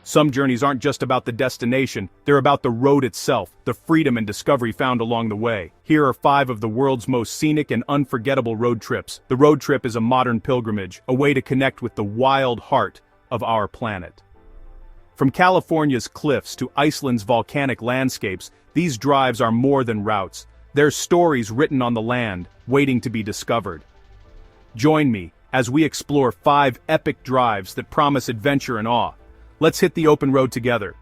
Some journeys aren't just about the destination, they're about the road itself, the freedom and discovery found along the way. Here are 5 of the world's most scenic and unforgettable road trips. The road trip is a modern pilgrimage, a way to connect with the wild heart of our planet. From California's cliffs to Iceland's volcanic landscapes, these drives are more than routes. They're stories written on the land, waiting to be discovered. Join me as we explore 5 epic drives that promise adventure and awe. Let's hit the open road together.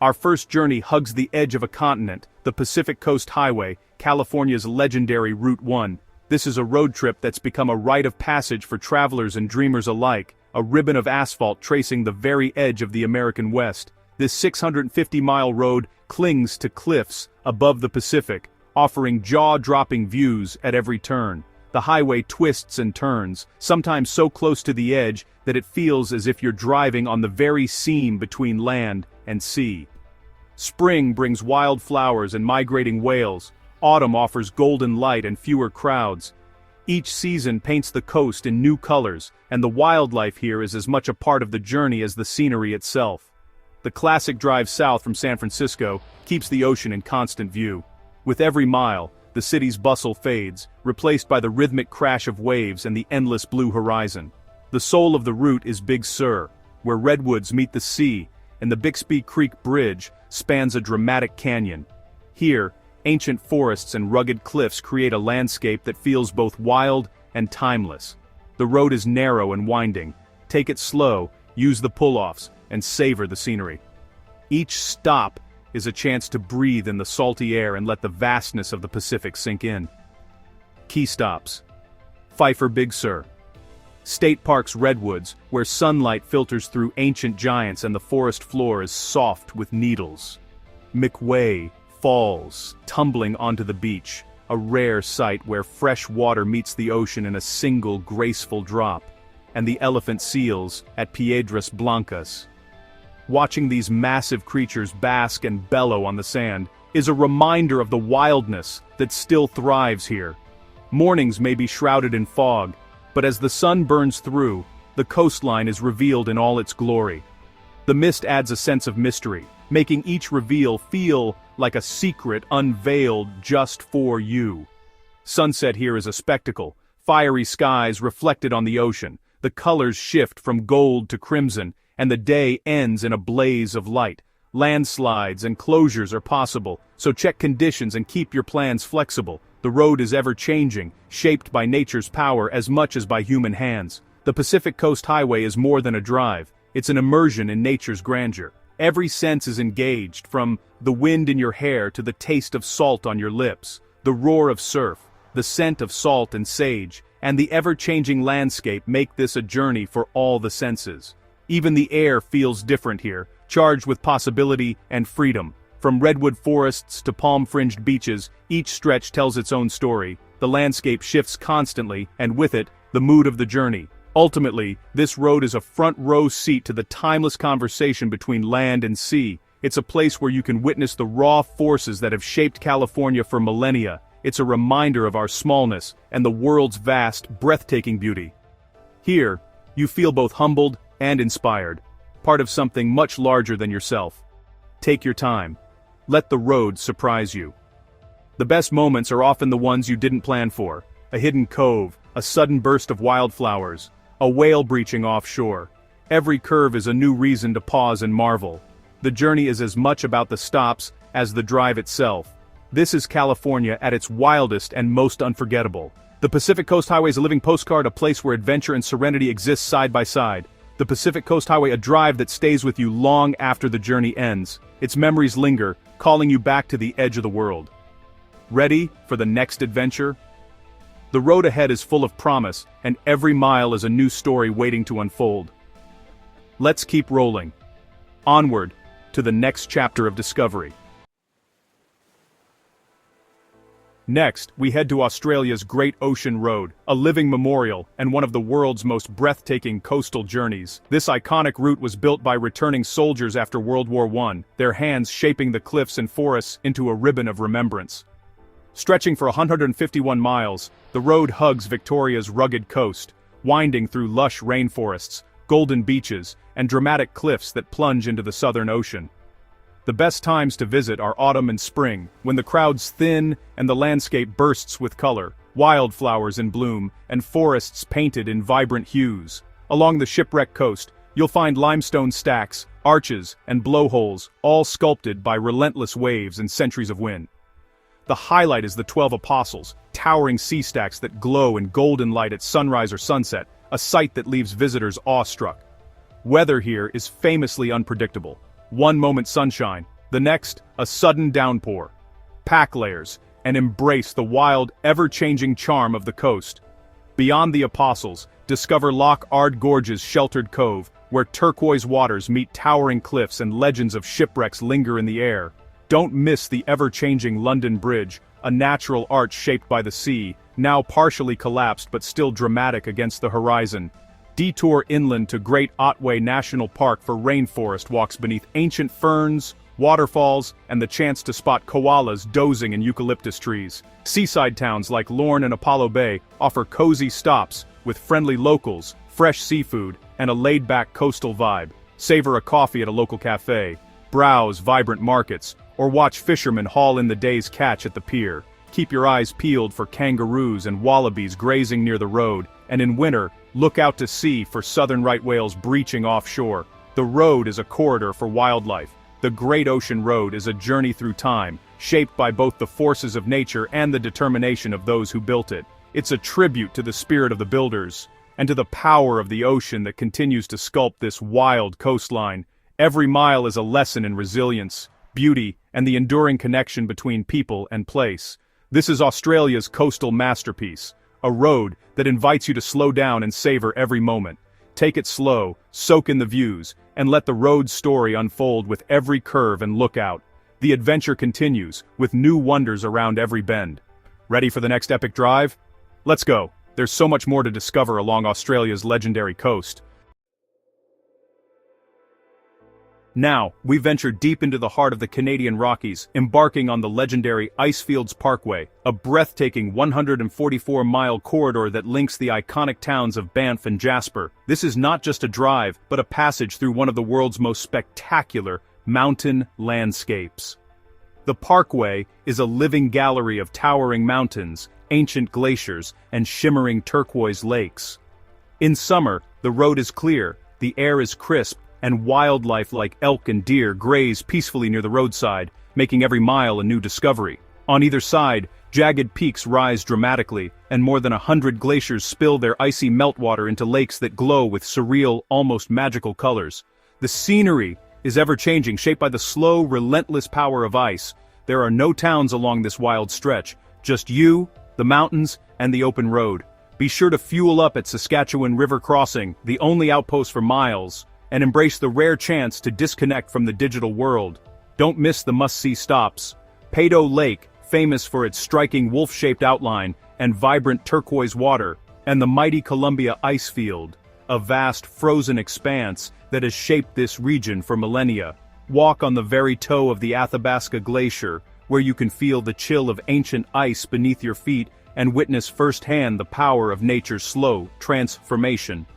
Our first journey hugs the edge of a continent, the Pacific Coast Highway, California's legendary Route 1. This is a road trip that's become a rite of passage for travelers and dreamers alike, a ribbon of asphalt tracing the very edge of the American West. This 650-mile road clings to cliffs above the Pacific, offering jaw-dropping views at every turn. The highway twists and turns, sometimes so close to the edge that it feels as if you're driving on the very seam between land and sea. Spring brings wild flowers and migrating whales. Autumn offers golden light and fewer crowds. Each season paints the coast in new colors, and the wildlife here is as much a part of the journey as the scenery itself. The classic drive south from San Francisco keeps the ocean in constant view. With every mile, the city's bustle fades, replaced by the rhythmic crash of waves and the endless blue horizon. The soul of the route is Big Sur, where redwoods meet the sea, and the Bixby Creek Bridge spans a dramatic canyon. Here, ancient forests and rugged cliffs create a landscape that feels both wild and timeless. The road is narrow and winding. Take it slow, use the pull-offs, and savor the scenery. Each stop is a chance to breathe in the salty air and let the vastness of the Pacific sink in. Key stops: Pfeiffer Big Sur, State Park's Redwoods, where sunlight filters through ancient giants and the forest floor is soft with needles. McWay Falls, tumbling onto the beach, a rare sight where fresh water meets the ocean in a single graceful drop. And the elephant seals at Piedras Blancas. Watching these massive creatures bask and bellow on the sand is a reminder of the wildness that still thrives here. Mornings may be shrouded in fog, but as the sun burns through, the coastline is revealed in all its glory. The mist adds a sense of mystery, making each reveal feel like a secret unveiled just for you. Sunset here is a spectacle, fiery skies reflected on the ocean, the colors shift from gold to crimson, and the day ends in a blaze of light. Landslides and closures are possible, so check conditions and keep your plans flexible. The road is ever-changing, shaped by nature's power as much as by human hands. The Pacific Coast Highway is more than a drive, it's an immersion in nature's grandeur. Every sense is engaged, from the wind in your hair to the taste of salt on your lips, the roar of surf, the scent of salt and sage, and the ever-changing landscape make this a journey for all the senses. Even the air feels different here, charged with possibility and freedom. From redwood forests to palm-fringed beaches, each stretch tells its own story. The landscape shifts constantly, and with it, the mood of the journey. Ultimately, this road is a front-row seat to the timeless conversation between land and sea. It's a place where you can witness the raw forces that have shaped California for millennia. It's a reminder of our smallness and the world's vast, breathtaking beauty. Here, you feel both humbled and inspired, part of something much larger than yourself. Take your time. Let the road surprise you. The best moments are often the ones you didn't plan for. A hidden cove, a sudden burst of wildflowers, a whale breaching offshore. Every curve is a new reason to pause and marvel. The journey is as much about the stops as the drive itself. This is California at its wildest and most unforgettable. The Pacific Coast Highway is a living postcard, a place where adventure and serenity exist side by side. The Pacific Coast Highway, a drive that stays with you long after the journey ends. Its memories linger, calling you back to the edge of the world. Ready for the next adventure? The road ahead is full of promise, and every mile is a new story waiting to unfold. Let's keep rolling. Onward to the next chapter of discovery. Next, we head to Australia's Great Ocean Road, a living memorial and one of the world's most breathtaking coastal journeys. This iconic route was built by returning soldiers after World War I, their hands shaping the cliffs and forests into a ribbon of remembrance. Stretching for 151 miles, the road hugs Victoria's rugged coast, winding through lush rainforests, golden beaches, and dramatic cliffs that plunge into the Southern Ocean. The best times to visit are autumn and spring, when the crowds thin and the landscape bursts with color, wildflowers in bloom, and forests painted in vibrant hues. Along the shipwreck coast, you'll find limestone stacks, arches, and blowholes, all sculpted by relentless waves and centuries of wind. The highlight is the 12 Apostles, towering sea stacks that glow in golden light at sunrise or sunset, a sight that leaves visitors awestruck. Weather here is famously unpredictable. One moment sunshine, the next, a sudden downpour. Pack layers, and embrace the wild, ever-changing charm of the coast. Beyond the Apostles, discover Loch Ard Gorge's sheltered cove, where turquoise waters meet towering cliffs and legends of shipwrecks linger in the air. Don't miss the ever-changing London Bridge, a natural arch shaped by the sea, now partially collapsed but still dramatic against the horizon. Detour inland to Great Otway National Park for rainforest walks beneath ancient ferns, waterfalls, and the chance to spot koalas dozing in eucalyptus trees. Seaside towns like Lorne and Apollo Bay offer cozy stops with friendly locals, fresh seafood, and a laid-back coastal vibe. Savor a coffee at a local cafe, browse vibrant markets, or watch fishermen haul in the day's catch at the pier. Keep your eyes peeled for kangaroos and wallabies grazing near the road, and in winter, look out to sea for southern right whales breaching offshore. The road is a corridor for wildlife. The Great Ocean Road is a journey through time, shaped by both the forces of nature and the determination of those who built it. It's a tribute to the spirit of the builders, and to the power of the ocean that continues to sculpt this wild coastline. Every mile is a lesson in resilience, beauty, and the enduring connection between people and place. This is Australia's coastal masterpiece, a road that invites you to slow down and savor every moment. Take it slow, soak in the views, and let the road's story unfold with every curve and lookout. The adventure continues, with new wonders around every bend. Ready for the next epic drive? Let's go. There's so much more to discover along Australia's legendary coast. Now, we venture deep into the heart of the Canadian Rockies, embarking on the legendary Icefields Parkway, a breathtaking 144-mile corridor that links the iconic towns of Banff and Jasper. This is not just a drive, but a passage through one of the world's most spectacular mountain landscapes. The Parkway is a living gallery of towering mountains, ancient glaciers, and shimmering turquoise lakes. In summer, the road is clear, the air is crisp, and wildlife like elk and deer graze peacefully near the roadside, making every mile a new discovery. On either side, jagged peaks rise dramatically, and more than 100 glaciers spill their icy meltwater into lakes that glow with surreal, almost magical colors. The scenery is ever-changing, shaped by the slow, relentless power of ice. There are no towns along this wild stretch, just you, the mountains, and the open road. Be sure to fuel up at Saskatchewan River Crossing, the only outpost for miles, and embrace the rare chance to disconnect from the digital world. Don't miss the must-see stops. Peyto Lake, famous for its striking wolf-shaped outline and vibrant turquoise water, and the mighty Columbia Icefield, a vast frozen expanse that has shaped this region for millennia. Walk on the very toe of the Athabasca Glacier, where you can feel the chill of ancient ice beneath your feet and witness firsthand the power of nature's slow transformation.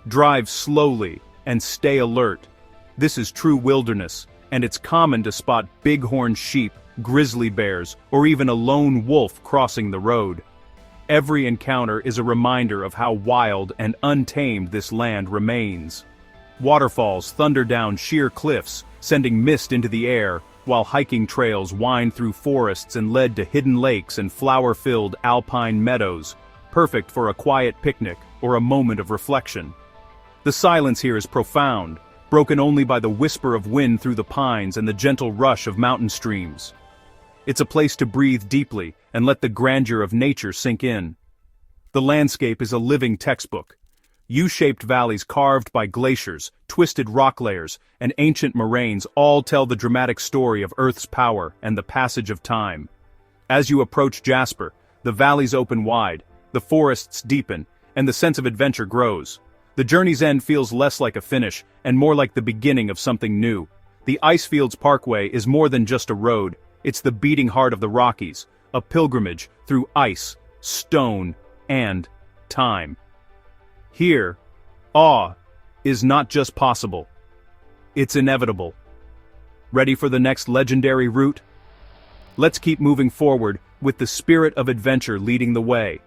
Drive slowly and stay alert. This is true wilderness, and it's common to spot bighorn sheep, grizzly bears, or even a lone wolf crossing the road. Every encounter is a reminder of how wild and untamed this land remains. Waterfalls thunder down sheer cliffs, sending mist into the air, while hiking trails wind through forests and lead to hidden lakes and flower-filled alpine meadows, perfect for a quiet picnic or a moment of reflection. The silence here is profound, broken only by the whisper of wind through the pines and the gentle rush of mountain streams. It's a place to breathe deeply and let the grandeur of nature sink in. The landscape is a living textbook. U-shaped valleys carved by glaciers, twisted rock layers, and ancient moraines all tell the dramatic story of Earth's power and the passage of time. As you approach Jasper, the valleys open wide, the forests deepen, and the sense of adventure grows. The journey's end feels less like a finish, and more like the beginning of something new. The Icefields Parkway is more than just a road, it's the beating heart of the Rockies, a pilgrimage through ice, stone, and time. Here, awe is not just possible. It's inevitable. Ready for the next legendary route? Let's keep moving forward with the spirit of adventure leading the way.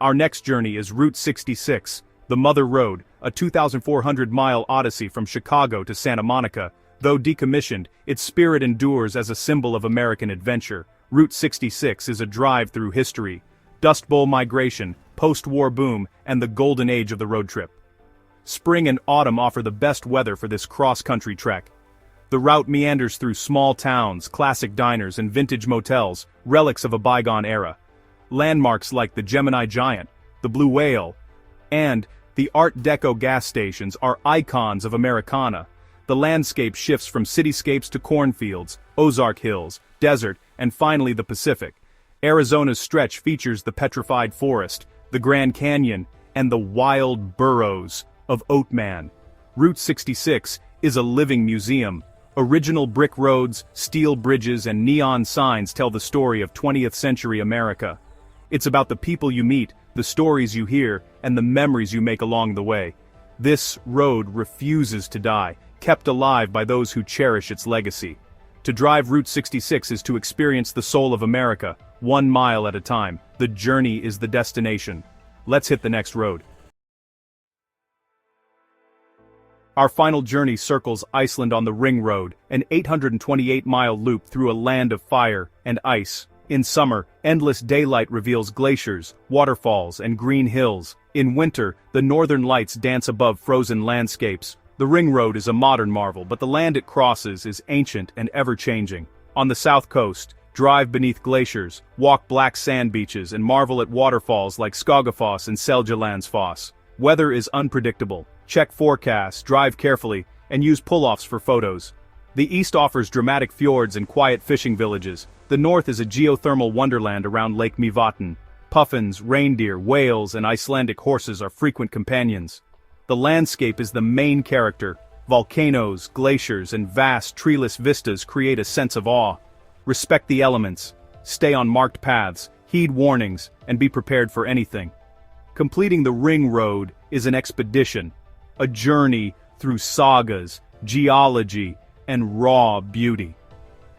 Our next journey is Route 66, the Mother Road, a 2,400-mile odyssey from Chicago to Santa Monica. Though decommissioned, its spirit endures as a symbol of American adventure. Route 66 is a drive through history, Dust Bowl migration, post-war boom, and the golden age of the road trip. Spring and autumn offer the best weather for this cross-country trek. The route meanders through small towns, classic diners, and vintage motels, relics of a bygone era. Landmarks like the Gemini Giant, the Blue Whale, and the Art Deco gas stations are icons of Americana. The landscape shifts from cityscapes to cornfields, Ozark Hills, desert, and finally the Pacific. Arizona's stretch features the petrified forest, the Grand Canyon, and the wild burrows of Oatman. Route 66 is a living museum. Original brick roads, steel bridges, and neon signs tell the story of 20th century America. It's about the people you meet, the stories you hear, and the memories you make along the way. This road refuses to die, kept alive by those who cherish its legacy. To drive Route 66 is to experience the soul of America, 1 mile at a time. The journey is the destination. Let's hit the next road. Our final journey circles Iceland on the Ring Road, an 828-mile loop through a land of fire and ice. In summer, endless daylight reveals glaciers, waterfalls, and green hills. In winter, the northern lights dance above frozen landscapes. The Ring Road is a modern marvel, but the land it crosses is ancient and ever-changing. On the south coast, drive beneath glaciers, walk black sand beaches, and marvel at waterfalls like Skogafoss and Seljalandsfoss. Weather is unpredictable. Check forecasts, drive carefully, and use pull-offs for photos. The east offers dramatic fjords and quiet fishing villages. The north is a geothermal wonderland around Lake Mývatn. Puffins, reindeer, whales, and Icelandic horses are frequent companions. The landscape is the main character. Volcanoes, glaciers, and vast treeless vistas create a sense of awe. Respect the elements, stay on marked paths, heed warnings, and be prepared for anything. Completing the Ring Road is an expedition, a journey through sagas, geology, and raw beauty.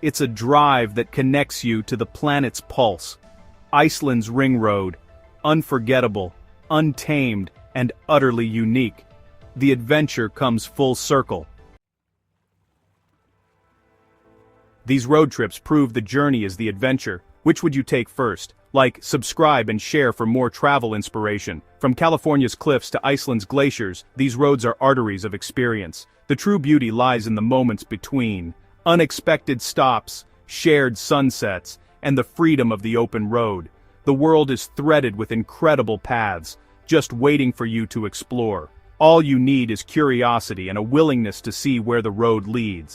It's a drive that connects you to the planet's pulse. Iceland's Ring Road, unforgettable, untamed, and utterly unique. The adventure comes full circle. These road trips prove the journey is the adventure. Which would you take first? Like, subscribe, and share for more travel inspiration. From California's cliffs to Iceland's glaciers, these roads are arteries of experience. The true beauty lies in the moments between. Unexpected stops, shared sunsets, and the freedom of the open road. The world is threaded with incredible paths, just waiting for you to explore. All you need is curiosity and a willingness to see where the road leads.